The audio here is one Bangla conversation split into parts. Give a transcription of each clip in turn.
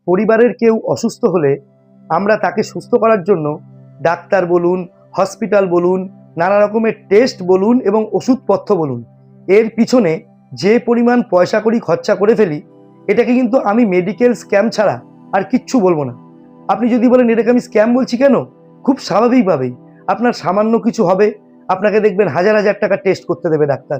পরিবারের কেউ অসুস্থ হলে আমরা তাকে সুস্থ করার জন্য ডাক্তার বলুন, হসপিটাল বলুন, নানা রকমের টেস্ট বলুন এবং ওষুধপত্র বলুন, এর পিছনে যে পরিমাণ পয়সা কড়ি খরচা করে ফেলি, এটাকে কিন্তু আমি মেডিকেল স্ক্যাম ছাড়া আর কিচ্ছু বলবো না। আপনি যদি বলেন এটাকে আমি স্ক্যাম বলছি কেন, খুব স্বাভাবিকভাবেই আপনার সামান্য কিছু হবে, আপনাকে দেখবেন হাজার হাজার টাকা টেস্ট করতে দেবে ডাক্তার।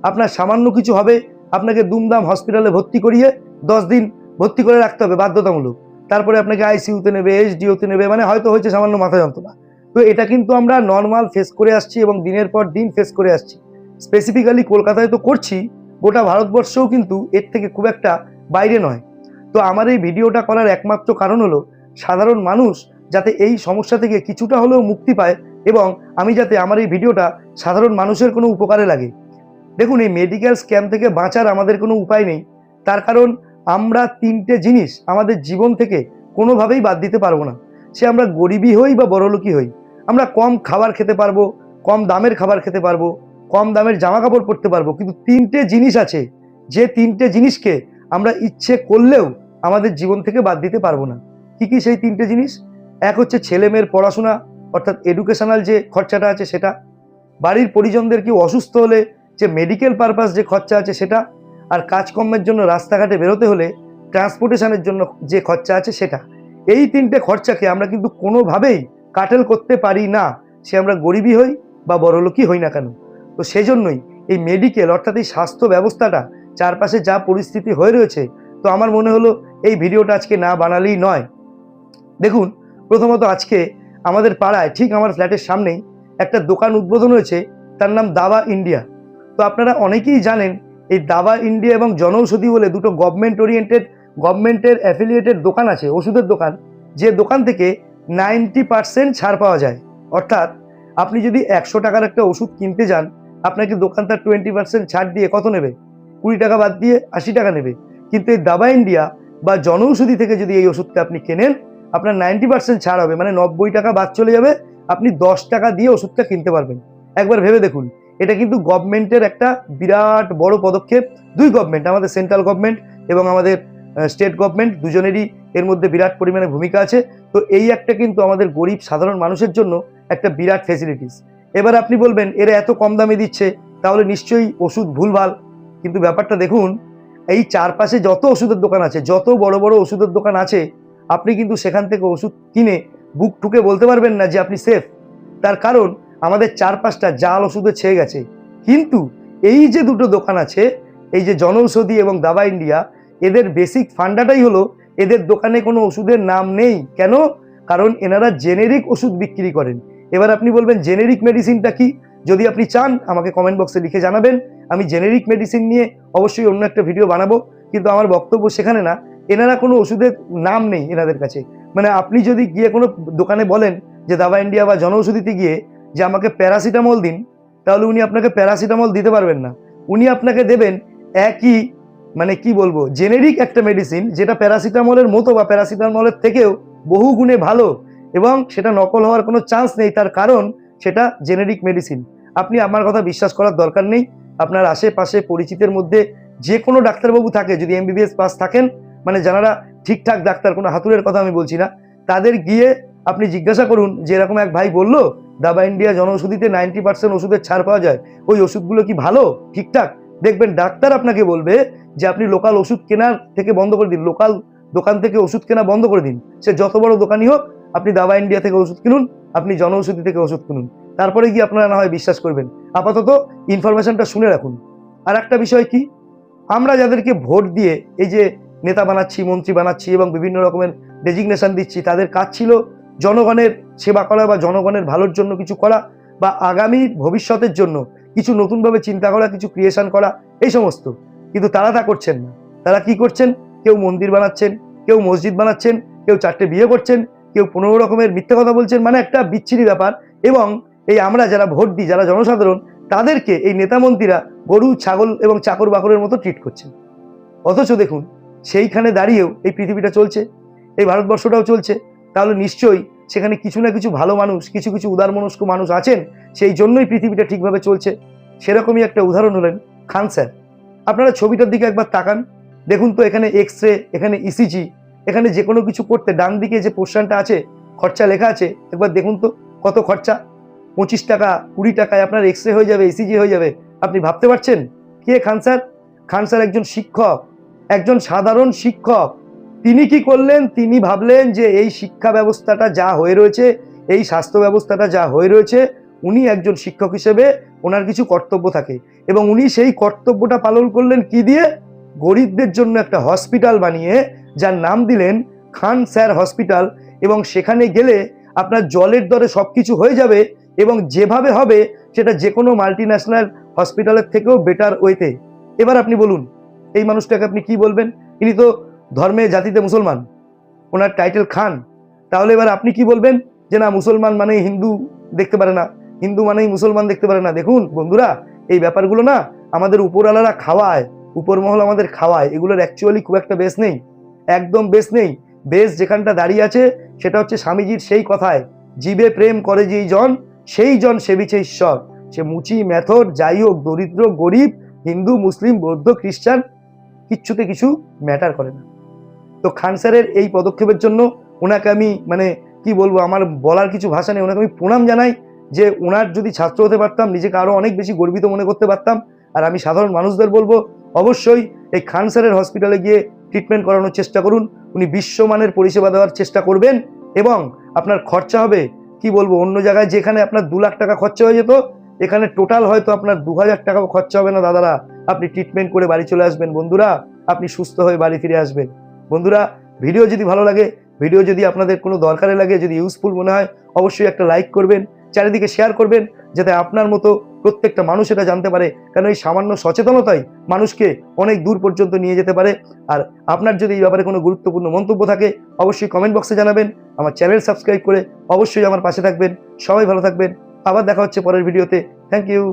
আপনার সামান্য কিছু হবে, আপনাকে দুমদাম হসপিটালে ভর্তি করিয়ে 10 দিন ভর্তি করে রাখতে হবে বাধ্যতামূলক। তারপরে আপনাকে আইসিইউতে নেবে, এইচডিওতে নেবে, মানে হয়তো হয়েছে সামান্য মাথা যন্ত্রণা। তো এটা কিন্তু আমরা নর্মাল ফেস করে আসছি এবং দিনের পর দিন ফেস করে আসছি। স্পেসিফিক্যালি কলকাতায় তো করছি, গোটা ভারতবর্ষেও কিন্তু এর থেকে খুব একটা বাইরে নয়। তো আমার এই ভিডিওটা করার একমাত্র কারণ হলো সাধারণ মানুষ যাতে এই সমস্যা থেকে কিছুটা হলেও মুক্তি পায় এবং আমি যাতে আমার এই ভিডিওটা সাধারণ মানুষের কোনো উপকারে লাগে। দেখুন, এই মেডিকেল স্ক্যাম থেকে বাঁচার আমাদের কোনো উপায় নেই, তার কারণ আমরা 3টে জিনিস আমাদের জীবন থেকে কোনোভাবেই বাদ দিতে পারবো না। সে আমরা গরিবই হই বা বড়লোকই হই, আমরা কম খাবার খেতে পারবো, কম দামের খাবার খেতে পারবো, কম দামের জামা কাপড় পরতে পারবো, কিন্তু 3টে জিনিস আছে যে 3টে জিনিসকে আমরা ইচ্ছে করলেও আমাদের জীবন থেকে বাদ দিতে পারবো না। কি কি সেই 3টে জিনিস? এক হচ্ছে ছেলে মেয়ের পড়াশোনা, অর্থাৎ এডুকেশনাল যে খরচাটা আছে সেটা, বাড়ির পরিজনদের কেউ অসুস্থ হলে যে মেডিকেল পারপাস যে খরচা আছে সেটা, আর কাজকর্মের জন্য রাস্তাঘাটে বেরোতে হলে ট্রান্সপোর্টেশনের জন্য যে খরচা আছে সেটা। এই 3টে খরচাকে আমরা কিন্তু কোনোভাবেই কাটেল করতে পারি না, সে আমরা গরিবই হই বা বড়লোকই হই না কেন। তো সেজন্যই এই মেডিকেল অর্থাৎ এই স্বাস্থ্য ব্যবস্থাটা চারপাশে যা পরিস্থিতি হয়ে রয়েছে, তো আমার মনে হলো এই ভিডিওটা আজকে না বানালেই নয়। দেখুন, প্রথমত আজকে আমাদের পাড়ায় ঠিক আমার ফ্ল্যাটের সামনেই একটা দোকান উদ্বোধন হয়েছে, তার নাম দাবা ইন্ডিয়া। তো আপনারা অনেকেই জানেন এই দাবা ইন্ডিয়া এবং জনৌষধি বলে দুটো গভর্নমেন্টের অ্যাফিলিয়েটেড দোকান আছে, ওষুধের দোকান, যে দোকান থেকে 90% ছাড় পাওয়া যায়। অর্থাৎ আপনি যদি 100 টাকার একটা ওষুধ কিনতে যান, আপনাকে দোকান তার 20% ছাড় দিয়ে কত নেবে? 20 টাকা বাদ দিয়ে 80 টাকা নেবে। কিন্তু এই দাবা ইন্ডিয়া বা জনৌষধি থেকে যদি এই ওষুধটা আপনি কেনেন, আপনার 90% ছাড় হবে, মানে 90 টাকা বাদ চলে যাবে, আপনি 10 টাকা দিয়ে ওষুধটা কিনতে পারবেন। একবার ভেবে দেখুন, এটা কিন্তু গভর্নমেন্টের একটা বিরাট বড় পদক্ষেপ। দুই গভর্নমেন্ট, আমাদের সেন্ট্রাল গভর্নমেন্ট এবং আমাদের স্টেট গভর্নমেন্ট, দুজনেরই এর মধ্যে বিরাট পরিমাণে ভূমিকা আছে। তো এই একটা কিন্তু আমাদের গরিব সাধারণ মানুষের জন্য একটা বিরাট ফেসিলিটিস। এবার আপনি বলবেন এরা এত কম দামে দিচ্ছে, তাহলে নিশ্চয়ই ওষুধ ভুলভাল। কিন্তু ব্যাপারটা দেখুন, এই চারপাশে যত ওষুধের দোকান আছে, যত বড় বড় ওষুধের দোকান আছে, আপনি কিন্তু সেখান থেকে ওষুধ কিনে বুক ঠুকে বলতে পারবেন না যে আপনি সেফ। তার কারণ আমাদের চারপাশটা জাল ওষুধে ছেয়ে গেছে। কিন্তু এই যে দুটো দোকান আছে, এই যে জনৌষধি এবং দাবা ইন্ডিয়া, এদের বেসিক ফান্ডাটাই হলো এদের দোকানে কোনো ওষুধের নাম নেই। কেন? কারণ এনারা জেনেরিক ওষুধ বিক্রি করেন। এবার আপনি বলবেন জেনেরিক মেডিসিনটা কি? যদি আপনি চান আমাকে কমেন্ট বক্সে লিখে জানাবেন, আমি জেনেরিক মেডিসিন নিয়ে অবশ্যই অন্য একটা ভিডিও বানাবো। কিন্তু আমার বক্তব্য সেখানে না। এনারা কোনো ওষুধের নাম নেই এনাদের কাছে। মানে আপনি যদি গিয়ে কোনো দোকানে বলেন যে দাবা ইন্ডিয়া বা জনৌষধিতে গিয়ে যে আমাকে প্যারাসিটামল দিন, তাহলে উনি আপনাকে প্যারাসিটামল দিতে পারবেন না। উনি আপনাকে দেবেন একই, মানে কি বলবো, জেনেরিক একটা মেডিসিন, যেটা প্যারাসিটামলের মতো বা প্যারাসিটামলের থেকেও বহু গুণে ভালো, এবং সেটা নকল হওয়ার কোনো চান্স নেই, তার কারণ সেটা জেনেরিক মেডিসিন। আপনি আমার কথা বিশ্বাস করার দরকার নেই। আপনার আশেপাশে পরিচিতের মধ্যে যে কোনো ডাক্তারবাবু থাকে, যদি এমবিবিএস পাস থাকেন, মানে যারা ঠিকঠাক ডাক্তার, কোনো হাতুড়ের কথা আমি বলছি না, তাদের গিয়ে আপনি জিজ্ঞাসা করুন যে এরকম এক ভাই বললো দাবা ইন্ডিয়া জনৌষধিতে 90% ওষুধের ছাড় পাওয়া যায়, ওই ওষুধগুলো কি ভালো ঠিকঠাক? দেখবেন ডাক্তার আপনাকে বলবে যে আপনি লোকাল ওষুধ কেনার থেকে বন্ধ করে দিন, লোকাল দোকান থেকে ওষুধ কেনা বন্ধ করে দিন। সে যত বড় দোকানই হোক, আপনি দাবা ইন্ডিয়া থেকে ওষুধ কিনুন, আপনি জনৌষধি থেকে ওষুধ কিনুন, তারপরে গিয়ে আপনারা না হয় বিশ্বাস করবেন। আপাতত ইনফরমেশনটা শুনে রাখুন। আর একটা বিষয় কি, আমরা যাদেরকে ভোট দিয়ে এই যে নেতা বানাচ্ছি, মন্ত্রী বানাচ্ছি এবং বিভিন্ন রকমের ডেজিগনেশন দিচ্ছি, তাদের কাজ ছিল জনগণের সেবা করা বা জনগণের ভালোর জন্য কিছু করা, বা আগামী ভবিষ্যতের জন্য কিছু নতুনভাবে চিন্তা করা, কিছু ক্রিয়েশন করা, এই সমস্ত। কিন্তু তারা তা করছেন না। তারা কি করছেন? কেউ মন্দির বানাচ্ছেন, কেউ মসজিদ বানাচ্ছেন, কেউ 4টে বিয়ে করছেন, কেউ 15 রকমের মিথ্যে কথা বলছেন, মানে একটা বিচ্ছিরি ব্যাপার। এবং এই আমরা যারা ভোট দিই, যারা জনসাধারণ, তাদেরকে এই নেতা মন্ত্রীরা গরু, ছাগল এবং চাকর বাকরের মতো ট্রিট করছেন। অথচ দেখুন, সেইখানে দাঁড়িয়েও এই পৃথিবীটা চলছে, এই ভারতবর্ষটাও চলছে। তাহলে নিশ্চয়ই সেখানে কিছু না কিছু ভালো মানুষ, কিছু কিছু উদারমনস্ক মানুষ আছেন, সেই জন্যই পৃথিবীটা ঠিকভাবে চলছে। সেরকমই একটা উদাহরণ হলেন খান স্যার। আপনারা ছবিটার দিকে একবার তাকান, দেখুন তো, এখানে এক্স রে, এখানে ইসিজি, এখানে যে কোনো কিছু করতে ডান দিকে যে পোর্শনটা আছে খরচা লেখা আছে, একবার দেখুন তো কত খরচা। 25 টাকা 20 টাকায় আপনার এক্স রে হয়ে যাবে, ইসিজি হয়ে যাবে। আপনি ভাবতে পারছেন কে খান স্যার? খান স্যার একজন শিক্ষক, একজন সাধারণ শিক্ষক। তিনি কি করলেন? তিনি ভাবলেন যে এই শিক্ষা ব্যবস্থাটা যা হয়ে রয়েছে, এই স্বাস্থ্য ব্যবস্থাটা যা হয়ে রয়েছে, উনি একজন শিক্ষক হিসেবে ওনার কিছু কর্তব্য থাকে এবং উনি সেই কর্তব্যটা পালন করলেন কি দিয়ে? গরিবদের জন্য একটা হসপিটাল বানিয়ে যার নাম দিলেন খান স্যার হসপিটাল। এবং সেখানে গেলে আপনার জলের দরে সবকিছু হয়ে যাবে এবং যেভাবে হবে সেটা যে কোনো মাল্টি ন্যাশনাল হসপিটালের থেকেও বেটার ওয়েতে। এবার আপনি বলুন এই মানুষটাকে আপনি কি বলবেন? ইনি তো ধর্মে জাতিতে মুসলমান, ওনার টাইটেল খান। তাহলে এবার আপনি কি বলবেন? যে না, মুসলমান মানেই হিন্দু দেখতে পারে না, হিন্দু মানেই মুসলমান দেখতে পারে না। দেখুন বন্ধুরা, এই ব্যাপারগুলো না আমাদের উপরওয়ালারা খাওয়ায়, উপরমহল আমাদের খাওয়ায়, এগুলোর অ্যাকচুয়ালি খুব একটা বেস নেই, একদম বেস নেই। বেস যেখানটা দাঁড়িয়ে আছে সেটা হচ্ছে স্বামীজির সেই কথায়, জীবে প্রেম করে যেই জন সেই জন সেবিছে ঈশ্বর। সে মুচি মেথর যাই হোক, দরিদ্র গরিব, হিন্দু মুসলিম বৌদ্ধ খ্রিস্টান, কিচ্ছুতে কিছু ম্যাটার করে না। তো খান স্যারের এই পদক্ষেপের জন্য ওনাকে আমি মানে কি বলবো, আমার বলার কিছু ভাষা নেই। ওনাকে আমি প্রণাম জানাই যে ওনার যদি ছাত্র হতে পারতাম নিজেকে আরো অনেক বেশি গর্বিত মনে করতে পারতাম। আর আমি সাধারণ মানুষদের বলবো অবশ্যই এই খান স্যারের হসপিটালে গিয়ে ট্রিটমেন্ট করানোর চেষ্টা করুন। উনি বিশ্বমানের পরিষেবা দেওয়ার চেষ্টা করবেন এবং আপনার খরচা হবে কি বলবো, অন্য জায়গায় যেখানে আপনার 2 লাখ টাকা খরচা হয়ে যেত, এখানে টোটাল হয়তো আপনার 2000 টাকাও খরচা হবে না দাদারা। আপনি ট্রিটমেন্ট করে বাড়ি চলে আসবেন বন্ধুরা, আপনি সুস্থ হয়ে বাড়ি ফিরে আসবেন। বন্ধুরা, ভিডিও যদি ভালো লাগে, ভিডিও যদি আপনাদের কোনো দরকারে লাগে, যদি ইউজফুল মনে হয়, অবশ্যই একটা লাইক করবেন, চারিদিকে শেয়ার করবেন, যাতে আপনার মতো প্রত্যেকটা মানুষ এটা জানতে পারে। কারণ এই সামান্য সচেতনতাই মানুষকে অনেক দূর পর্যন্ত নিয়ে যেতে পারে। আর আপনার যদি এই ব্যাপারে কোনো গুরুত্বপূর্ণ মন্তব্য থাকে অবশ্যই কমেন্ট বক্সে জানাবেন। আমার চ্যানেল সাবস্ক্রাইব করে অবশ্যই আমার পাশে থাকবেন। সবাই ভালো থাকবেন, আবার দেখা হচ্ছে পরের ভিডিওতে। Thank you.